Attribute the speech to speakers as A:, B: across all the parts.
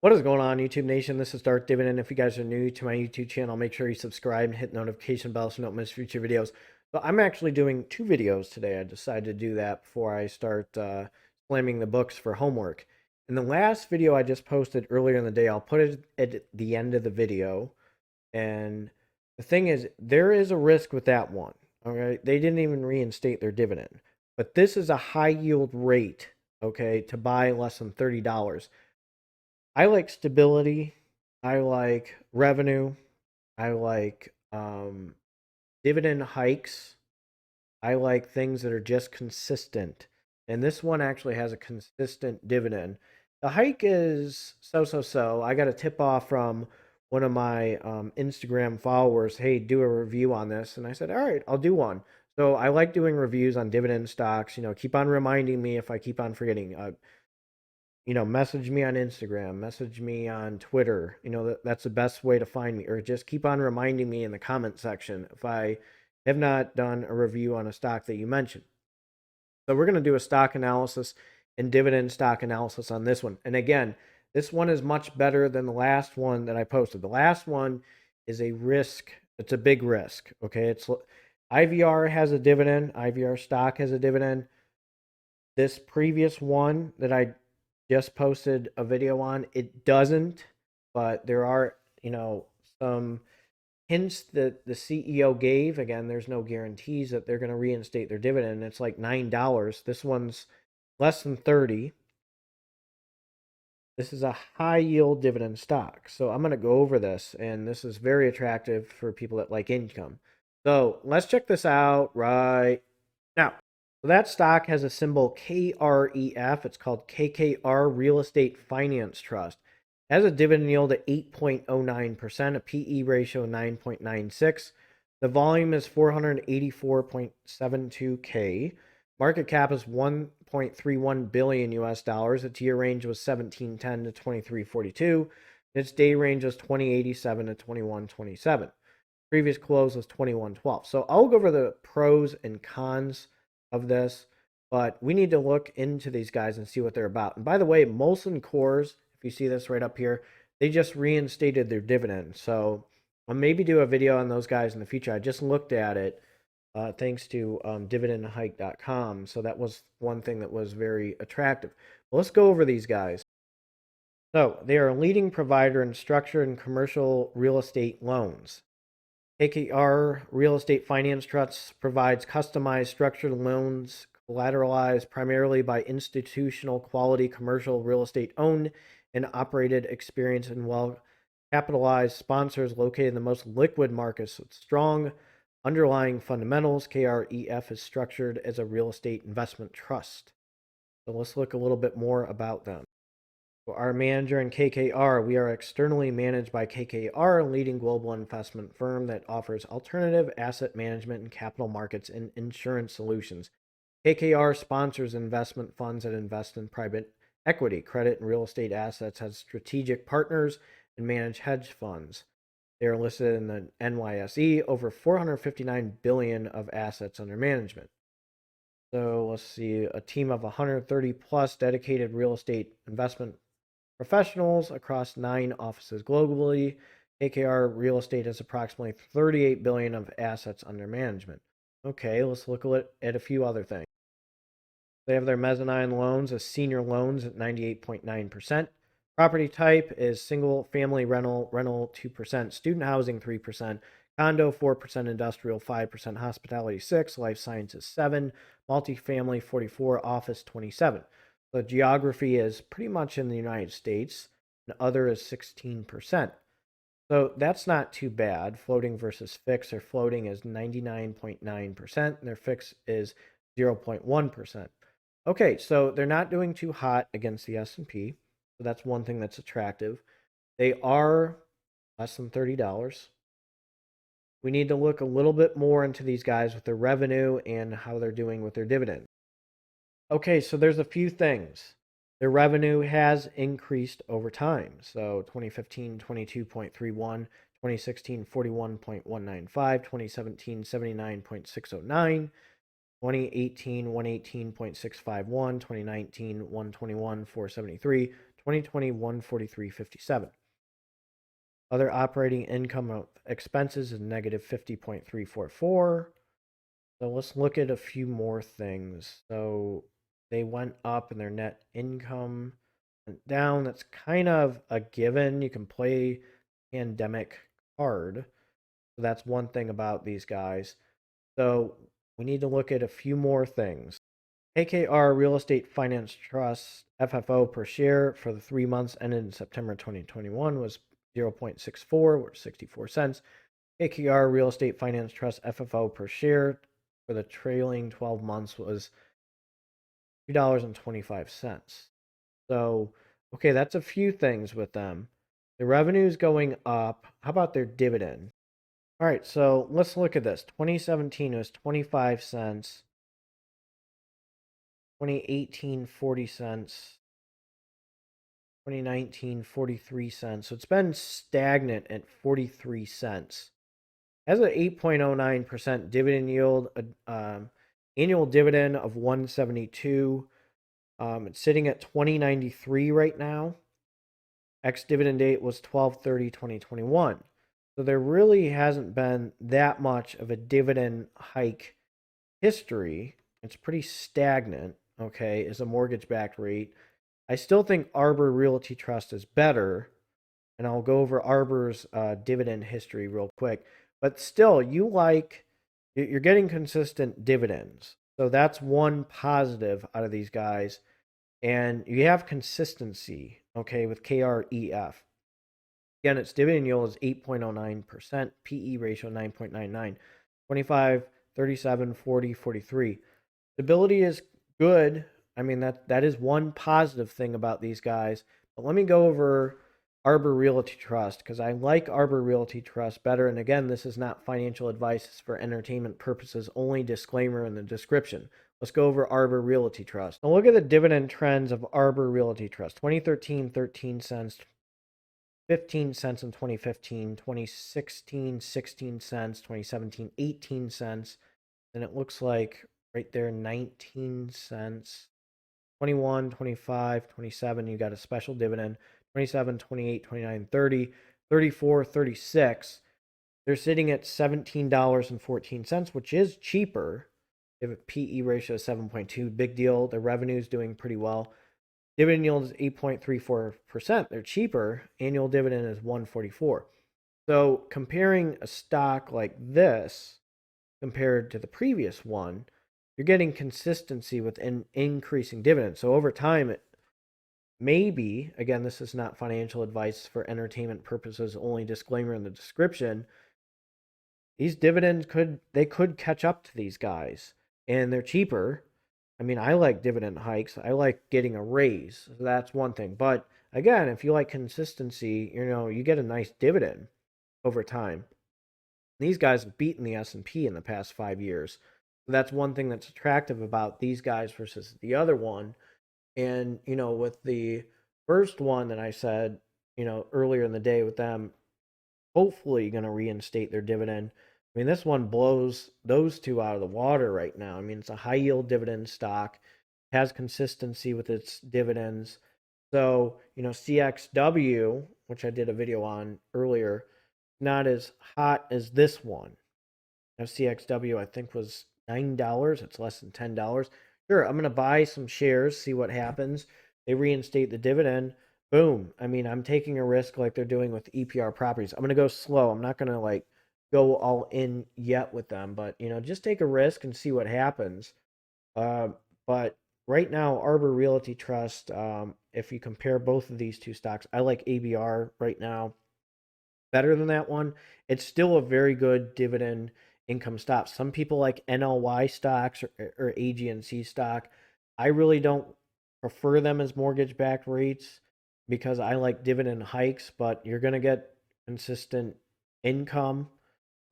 A: What is going on, YouTube Nation? This is Dark Dividend. If you guys are new to my YouTube channel, make sure you subscribe and hit the notification bell so you don't miss future videos. But I'm actually doing two videos today. I decided to do that before I start slamming the books for homework. In the last video I just posted earlier in the day, I'll put it at the end of the video. And the thing is, there is a risk with that one. Okay, they didn't even reinstate their dividend. But this is a high yield rate, okay, to buy less than $30. I like stability. I like revenue. I like dividend hikes. I like things that are just consistent. And this one actually has a consistent dividend. The hike is so. I got a tip off from one of my Instagram followers. Hey, do a review on this. And I said, all right, I'll do one. So I like doing reviews on dividend stocks. Keep on reminding me if I keep on forgetting. Message me on Instagram, message me on Twitter. That's the best way to find me, or just keep on reminding me in the comment section if I have not done a review on a stock that you mentioned. So we're going to do a stock analysis and dividend stock analysis on this one. And again, this one is much better than the last one that I posted. The last one is a risk. It's a big risk. Okay. IVR has a dividend. IVR stock has a dividend. This previous one that I just posted a video on, it doesn't, but there are, some hints that the CEO gave. Again, there's no guarantees that they're going to reinstate their dividend. It's like $9. This one's less than 30. This is a high yield dividend stock. So I'm going to go over this, and this is very attractive for people that like income. So let's check this out right now. So that stock has a symbol KREF. It's called KKR Real Estate Finance Trust. It has a dividend yield of 8.09%, a PE ratio of 9.96. The volume is 484.72K. Market cap is 1.31 billion US dollars. Its year range was 1710 to 2342. Its day range was 2087 to 2127. Previous close was 2112. So I'll go over the pros and cons of this, but we need to look into these guys and see what they're about. And by the way, Molson Coors, if you see this right up here, they just reinstated their dividend. So I'll maybe do a video on those guys in the future. I just looked at it thanks to dividendhike.com. So that was one thing that was very attractive. Well, let's go over these guys. So they are a leading provider in structured and commercial real estate loans. KKR Real Estate Finance Trust provides customized structured loans collateralized primarily by institutional quality commercial real estate owned and operated, experienced, and well capitalized sponsors located in the most liquid markets with strong underlying fundamentals. KREF is structured as a real estate investment trust. So let's look a little bit more about them. Our manager in KKR, we are externally managed by KKR, a leading global investment firm that offers alternative asset management and capital markets and insurance solutions. KKR sponsors investment funds that invest in private equity, credit, and real estate assets, has strategic partners, and manage hedge funds. They are listed in the NYSE, over 459 billion of assets under management. So let's see, a team of 130 plus dedicated real estate investment professionals across 9 offices globally. KKR Real Estate has approximately 38 billion of assets under management. Okay, let's look at a few other things. They have their mezzanine loans as senior loans at 98.9%. Property type is single family rental 2%, student housing 3%, condo 4%, industrial 5%, hospitality 6%, life sciences 7%, multifamily 44%, office 27%. The geography is pretty much in the United States, and other is 16%. So that's not too bad. Floating versus fixed, their floating is 99.9%, and their fixed is 0.1%. Okay, so they're not doing too hot against the S&P, so that's one thing that's attractive. They are less than $30. We need to look a little bit more into these guys with their revenue and how they're doing with their dividend. Okay, so there's a few things. Their revenue has increased over time. So 2015, 22.31, 2016, 41.195, 2017, 79.609, 2018, 118.651, 2019, 121, 473, 2020 143.57. Other operating income of expenses is negative 50.344. So let's look at a few more things. So they went up and their net income went down. That's kind of a given. You can play pandemic card. So that's one thing about these guys. So we need to look at a few more things. KKR Real Estate Finance Trust FFO per share for the 3 months ended in September 2021 was 0.64 or 64 cents. KKR Real Estate Finance Trust FFO per share for the trailing 12 months was $2.25. So, okay, that's a few things with them. The revenue is going up. How about their dividend? All right, so let's look at this. 2017 was 25 cents. 2018, 40 cents. 2019, 43 cents. So it's been stagnant at 43 cents. Has an 8.09% dividend yield, annual dividend of 172. It's sitting at 2093 right now. Ex-dividend date was 12/30/2021. So there really hasn't been that much of a dividend hike history. It's pretty stagnant, okay, as a mortgage-backed REIT. I still think Arbor Realty Trust is better, and I'll go over Arbor's dividend history real quick. But still, you're getting consistent dividends. So that's one positive out of these guys. And you have consistency, okay, with KREF. Again, its dividend yield is 8.09%, PE ratio 9.99, 25, 37, 40, 43. Stability is good. I mean, that is one positive thing about these guys. But let me go over Arbor Realty Trust because I like Arbor Realty Trust better. And again, this is not financial advice. It's for entertainment purposes only. Disclaimer in the description. Let's go over Arbor Realty Trust. Now look at the dividend trends of Arbor Realty Trust. 2013, 13 cents. 15 cents in 2015, 2016, 16 cents, 2017, 18 cents. Then it looks like right there, 19 cents. 21, 25, 27, you got a special dividend. 27, 28, 29, 30, 34, 36. They're sitting at $17.14, which is cheaper. They have a PE ratio of 7.2. Big deal. Their revenue is doing pretty well. Dividend yield is 8.34%. They're cheaper. Annual dividend is 144. So comparing a stock like this compared to the previous one, you're getting consistency with an increasing dividend. So over time, it maybe, again, this is not financial advice for entertainment purposes, only disclaimer in the description. These dividends could catch up to these guys, and they're cheaper. I mean, I like dividend hikes. I like getting a raise. So that's one thing. But again, if you like consistency, you get a nice dividend over time. These guys have beaten the S&P in the past 5 years. So that's one thing that's attractive about these guys versus the other one. And, with the first one that I said, earlier in the day with them, hopefully going to reinstate their dividend. I mean, this one blows those two out of the water right now. I mean, it's a high yield dividend stock, has consistency with its dividends. So, CXW, which I did a video on earlier, not as hot as this one. Now, CXW, I think, was $9. It's less than $10. Sure, I'm going to buy some shares, see what happens. They reinstate the dividend. Boom. I mean, I'm taking a risk like they're doing with EPR properties. I'm going to go slow. I'm not going to go all in yet with them, but just take a risk and see what happens. But right now, Arbor Realty Trust, if you compare both of these two stocks, I like ABR right now better than that one. It's still a very good dividend income stock. Some people like Nly stocks or AGNC stock. I really don't prefer them as mortgage-backed REITs because I like dividend hikes, but you're going to get consistent income.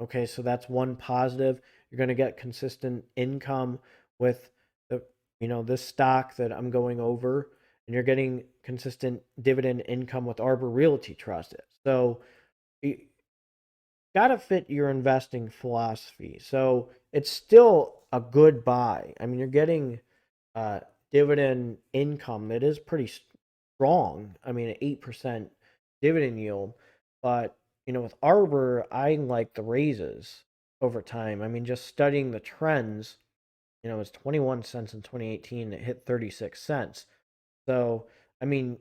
A: Okay, so that's one positive. You're going to get consistent income with this stock that I'm going over, and you're getting consistent dividend income with Arbor Realty Trust. So you got to fit your investing philosophy. So it's still a good buy. I mean, you're getting dividend income that is pretty strong. I mean, an 8% dividend yield. But, with Arbor, I like the raises over time. I mean, just studying the trends, it was 21 cents in 2018. It hit 36 cents. So, I mean,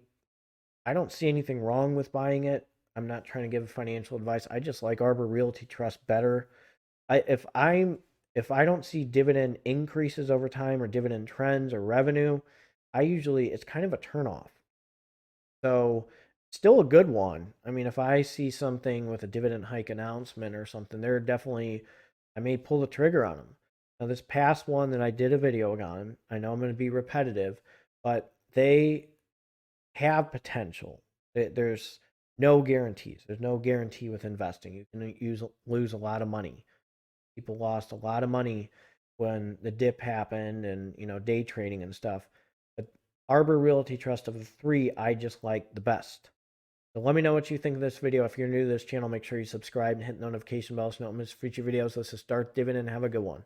A: I don't see anything wrong with buying it. I'm not trying to give financial advice. I just like Arbor Realty Trust better. If I don't see dividend increases over time or dividend trends or revenue, it's kind of a turnoff. So still a good one. I mean, if I see something with a dividend hike announcement or something, I may pull the trigger on them. Now, this past one that I did a video on, I know I'm going to be repetitive, but they have potential. There's no guarantees. There's no guarantee with investing. You can lose a lot of money. People lost a lot of money when the dip happened and, day trading and stuff. But Arbor Realty Trust of the three, I just like the best. So let me know what you think of this video. If you're new to this channel, make sure you subscribe and hit the notification bell so you don't miss future videos. This is Start Dividend. Have a good one.